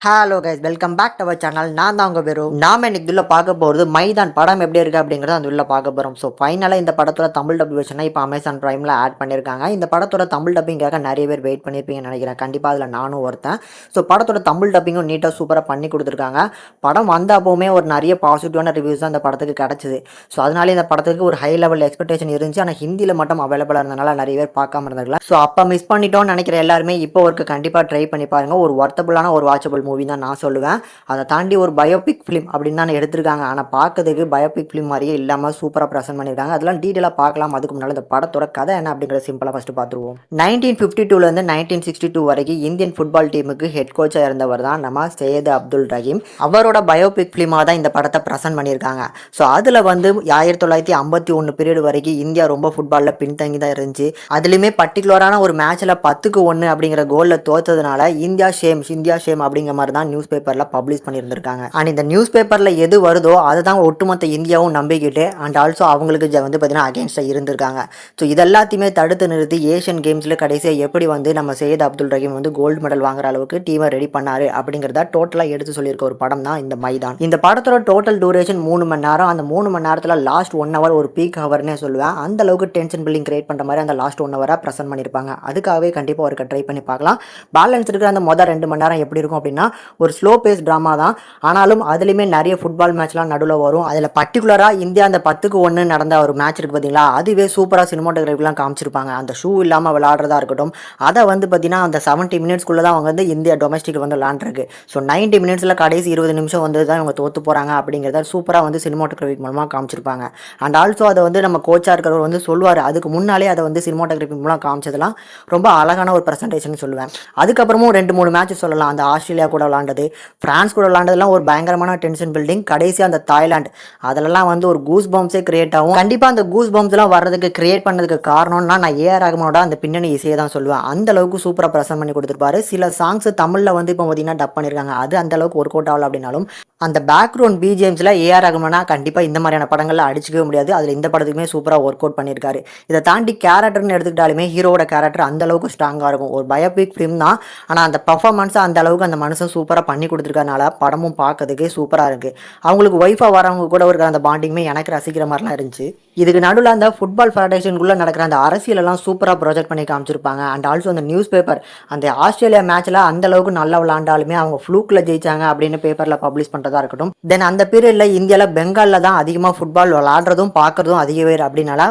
Hello guys, welcome back to our channel. நான் தான் உங்கள் பேரு. நாம இன்னைக்கு உள்ள பார்க்க போகிறது மைதான் படம் எப்படி இருக்குது அப்படிங்கிறத அந்த உள்ள பார்க்க போகிறோம். ஸோ ஃபைனலாக இந்த படத்தோட தமிழ் டப் வெர்ஷனை இப்போ அமேசான் ப்ரைமில் ஆட் பண்ணியிருக்காங்க. இந்த படத்தோட தமிழ் டப்பிங்காக நிறைய பேர் வெயிட் பண்ணியிருப்பீங்கன்னு நினைக்கிறேன். கண்டிப்பாக அதில் நானும் ஒருத்தன். ஸோ படத்தோட தமிழ் டப்பிங்கும் நீட்டாக சூப்பராக பண்ணி கொடுத்துருக்காங்க. படம் வந்த அப்போவுமே ஒரு நிறைய பாசிட்டிவான ரிவ்யூஸ் தான் இந்த படத்துக்கு கிடச்சிது. ஸோ அதனால இந்த படத்துக்கு ஒரு ஹை லெவல் எக்ஸ்பெக்டேஷன் இருந்துச்சு. ஆனால் ஹிந்தியில் மட்டும் அவைலபிளாக இருந்தனால நிறைய பேர் பார்க்காம இருந்தாங்க. ஸோ அப்போ மிஸ் பண்ணிட்டோம்னு நினைக்கிற எல்லாருமே இப்போ ஒர்க்கு கண்டிப்பாக ட்ரை பண்ணி பாருங்க. ஒரு ஒர்த்தபுளான ஒரு வாட்சபிள் மூவி தான் நான் சொல்லுவேன். அதை தாண்டி ஒரு பயோபிக் ஃபிலிம் அப்படின்னு தான் எடுத்திருக்காங்க. ஆனால் பார்க்கறதுக்கு பயோபிக் ஃபிலிம் மாதிரியே இல்லாமல் சூப்பராக ப்ரெசென்ட் பண்ணியிருக்காங்க. அதெல்லாம் டீட்டெயிலாக பார்க்கலாம். அதுக்கு முன்னால் இந்த படத்தோட கதை என்ன அப்படிங்கிறத சிம்பிளாக ஃபஸ்ட்டு பார்த்துருவோம். 1952 1962 வரைக்கும் இந்தியன் ஃபுட்பால் டீமுக்கு ஹெட் கோச்சாக இருந்தவர் தான் நம்ம சையத் அப்துல் ரஹீம். அவரோட பயோபிக் ஃபிலிமாக தான் இந்த படத்தை ப்ரெசென்ட் பண்ணியிருக்காங்க. ஸோ அதில் வந்து 1951 பீரியட் வரைக்கும் இந்தியா ரொம்ப ஃபுட்பாலில் பின்தங்கி தான் இருந்துச்சு. அதுலேயுமே பர்டிகுலரான ஒரு மேட்ச்சில் 10-1 அப்படிங்கிற கோலில் தோற்றதுனால இந்தியா ஷேம் அப்படிங்கிற மாதிரி தான் நியூஸ் பேப்பரில் பப்ளிஷ் பண்ணியிருந்திருக்காங்க. அண்ட் இந்த நியூஸ் பேப்பரில் எது வருதோ அதை தான் ஒட்டுமொத்த இந்தியாவும் நம்பிக்கிட்டு அண்ட் ஆல்சோ அவங்களுக்கு வந்து பார்த்தீங்கன்னா அகேன்ஸ்டாக இருந்திருக்காங்க. ஸோ இதெல்லாத்தையுமே தடுத்து நிறுத்தி ஏஷியன் கேம்ஸில் கடைசியாக எப்படி வந்து நம்ம சையத் அப்துல் ரஹீம் வந்து கோல்டு மெடல் வாங்குற அளவுக்கு டீமை ரெடி பண்ணாரு அப்படிங்கிறத டோட்டலாக எடுத்து சொல்லியிருக்க ஒரு படம் தான் இந்த மைதான். இந்த படத்தோட டோட்டல் டூரேஷன் 3 மணி நேரம். அந்த 3 மணி நேரத்தில் லாஸ்ட் 1 hour ஒரு பீக் ஹவர்னே சொல்லுவேன். அந்த அளவுக்கு டென்ஷன் பில்டிங் கிரியேட் பண்ணுற மாதிரி அந்த லாஸ்ட் 1 hour ப்ரெசென்ட் பண்ணியிருப்பாங்க. அதுக்காகவே கண்டிப்பாக ஒரு ட்ரை பண்ணி பார்க்கலாம். பேலன்ஸ் இருக்கிற அந்த மொதல் 2 மணி நேரம் எப்படி இருக்கும் அப்படின்னா ஒரு ஸ்லோ பேஸ் ட்ராமா தான். ஆனாலும் அதுலேயுமே நிறைய ஃபுட்பால் மேட்ச்லாம் நடுவில் வரும். அதில் பர்டிகுலராக இந்தியா அந்த 10-1 நடந்த ஒரு மேட்ச் இருக்குது பார்த்தீங்களா, அதுவே சூப்பராக சினிமாட்டோகிராஃபிலாம் காமிச்சிருப்பாங்க. அந்த ஷூ இல்லாமல் விளையாடுறதா இருக்கட்டும், அதை வந்து பார்த்தீங்கன்னா அந்த 70 மினிட்ஸ்க்குள்ளே தான் அவங்க வந்து இந்தியா டொமஸ்டிக் வந்து விளாண்டுருக்கு. ஸோ 90 மினிட்ஸில் கடைசி 20 நிமிஷம் வந்து தான் இவங்க தோற்று போகிறாங்க அப்படிங்கிறத சூப்பராக வந்து சினிமாட்டோகிராஃபி மூலமாக காமிச்சிருப்பாங்க. அண்ட் ஆல்சோ அதை வந்து நம்ம கோச்சாக இருக்கிறவர் வந்து சொல்லுவார். அதுக்கு முன்னாலே அதை வந்து சினிமாட்டோகிராஃபி மூலம் காமிச்சதெல்லாம் ரொம்ப அழகான ஒரு ப்ரெசன்டேஷன் சொல்லுவேன். அதுக்கப்புறமும் 2-3 மேட்ச் சொல்லலாம். அந்த ஆஸ்திரேலியா கூட விளாண்டது, பிரான்ஸ் கூட விளாண்டதுலாம் ஒரு பயங்கரமான டென்ஷன் பில்டிங். கடைசி அந்த தாய்லாந்து அதெல்லாம் வந்து ஒரு கூஸ் பம்ப்ஸே கிரியேட் ஆகும். கண்டிப்பாக அந்த கூஸ் பம்ப்ஸ்லாம் வர்றதுக்கு கிரியேட் பண்ணதுக்கு காரணம்னா நான் ஏஆர் ரஹ்மானோட அந்த பின்னணி இசையை தான் சொல்லுவேன். அந்த அளவுக்கு சூப்பராக ப்ரெசென்ட் பண்ணி கொடுத்துருப்பாரு. சில சாங்ஸ் தமிழில் வந்து இப்போ பார்த்தீங்கன்னா டப் பண்ணியிருக்காங்க. அது அந்த அளவுக்கு ஒர்க் அவுட் ஆகல அப்படின்னாலும் அந்த பேக்ரவுண்ட் பிஜிஎம்ஸில் ஏஆர் ரஹ்மானா கண்டிப்பாக இந்த மாதிரியான படங்களில் அடிச்சிக்கவே முடியாது. அதில் இந்த படத்துக்குமே சூப்பராக ஒர்க் அவுட் பண்ணியிருக்காரு. இதை தாண்டி கேரக்டர்னு எடுத்துக்கிட்டாலுமே ஹீரோட கேரக்டர் அந்த அளவுக்கு ஸ்ட்ராங்காக இருக்கும். ஒரு பயோபிக் ஃபிலிம் தான், ஆனால் அந்த பர்ஃபார்மன்ஸை அந்த அளவுக்கு அந்த மனுஷன் சூப்பராக பண்ணி கொடுத்துருக்கனால படமும் பார்க்கறதுக்கே சூப்பராக இருக்குது. அவங்களுக்கு ஒய்ஃபாக வரவங்க கூட இருக்கிற அந்த பாண்டிங்குமே எனக்கு ரசிக்கிற மாதிரிலாம் இருந்துச்சு. இதுக்கு நடுவில் அந்த ஃபுட்பால் ஃபெடரேஷனுக்குள்ளே நடக்கிற அந்த அரசியலெல்லாம் சூப்பராக ப்ரொஜெக்ட் பண்ணி காமிச்சிருப்பாங்க. அண்ட் ஆல்சோ அந்த நியூஸ் பேப்பர் அந்த ஆஸ்திரேலியா மேட்ச்சில் அந்த அளவுக்கு நல்லா விளாண்டாலுமே அவங்க ஃப்ளூக்கில் ஜெயிச்சாங்க அப்படின்னு பேப்பரில் பப்ளிஷ் பண்ணுறதா இருக்கட்டும். தென் அந்த பீரியடில் இந்தியாவில் பெங்காலில் தான் அதிகமாக ஃபுட்பால் விளாடுறதும் பார்க்குறதும் அதிக பேர் அப்படின்னால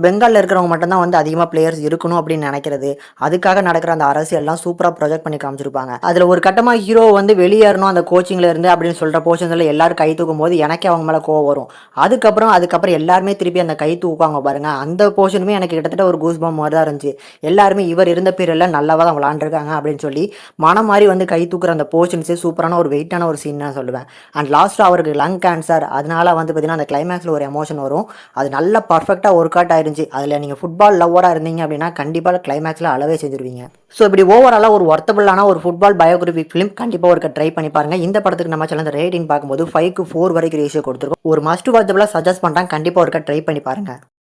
பெங்காலில் இருக்கிறவங்க மட்டும்தான் வந்து அதிகமாக பிளேயர்ஸ் இருக்கணும் அப்படின்னு நினைக்கிறது. அதுக்காக நடக்கிற அந்த அரசியல்லாம் சூப்பராக ப்ரொஜெக்ட் பண்ணி காமிச்சிருப்பாங்க. அதில் ஒரு கட்டமாக ஹீரோ வந்து வெளியேறணும் அந்த கோச்சிங்கில் இருந்து அப்படின்னு சொல்கிற போர்ஷன்ஸில் எல்லாரும் கை தூக்கும் போது எனக்கே அவங்க மேலே கோவம் வரும். அதுக்கப்புறம் எல்லாருமே திருப்பி அந்த கை தூக்குவாங்க பாருங்க. அந்த போர்ஷனுமே எனக்கு கிட்டத்தட்ட ஒரு கூஸ் பம்ப் மாதிரி தான் இருந்துச்சு. எல்லாருமே இவர் இருந்த பீரியடில் நல்லாவா தான் விளாண்டுருக்காங்க அப்படின்னு சொல்லி மனம் மாதிரி வந்து கை தூக்குற அந்த போர்ஷன்ஸே சூப்பரான ஒரு வெயிட்டான ஒரு சீன் தான் சொல்லுவேன். அண்ட் லாஸ்ட்டாக அவருக்கு லங் கேன்சர், அதனால வந்து பார்த்தீங்கன்னா அந்த கிளைமேக்ஸில் ஒரு எமோஷன் வரும். அது நல்லா பர்ஃபெக்டாக ஒர்க் அவுட் ஆயிருந்துச்சு. அதில் நீங்கள் ஃபுட்பால் லவ்வராக இருந்தீங்க அப்படின்னா கண்டிப்பாக கிளைமேக்ஸில் அளவே செஞ்சுருவீங்க. ஸோ இப்படி ஓவராலாக ஒரு ஒர்த்தபுளான ஒரு ஃபுட்பால் பயோகிராஃபிக் ஃபிலிம் கண்டிப்பாக ஒரு ட்ரை பண்ணி பாருங்கள். இந்த படத்துக்கு நம்ம சேனல் ரேட்டிங் பார்க்கும்போது 5-4 வரைக்கும் ரேஷியோ கொடுத்துருக்கோம். ஒரு மஸ்ட் வாட்சபிளாக சஜஸ்ட் பண்ணுறேன். கண்டிப்பாக ஒரு ட்ரை பண்ணி பாருங்கள்.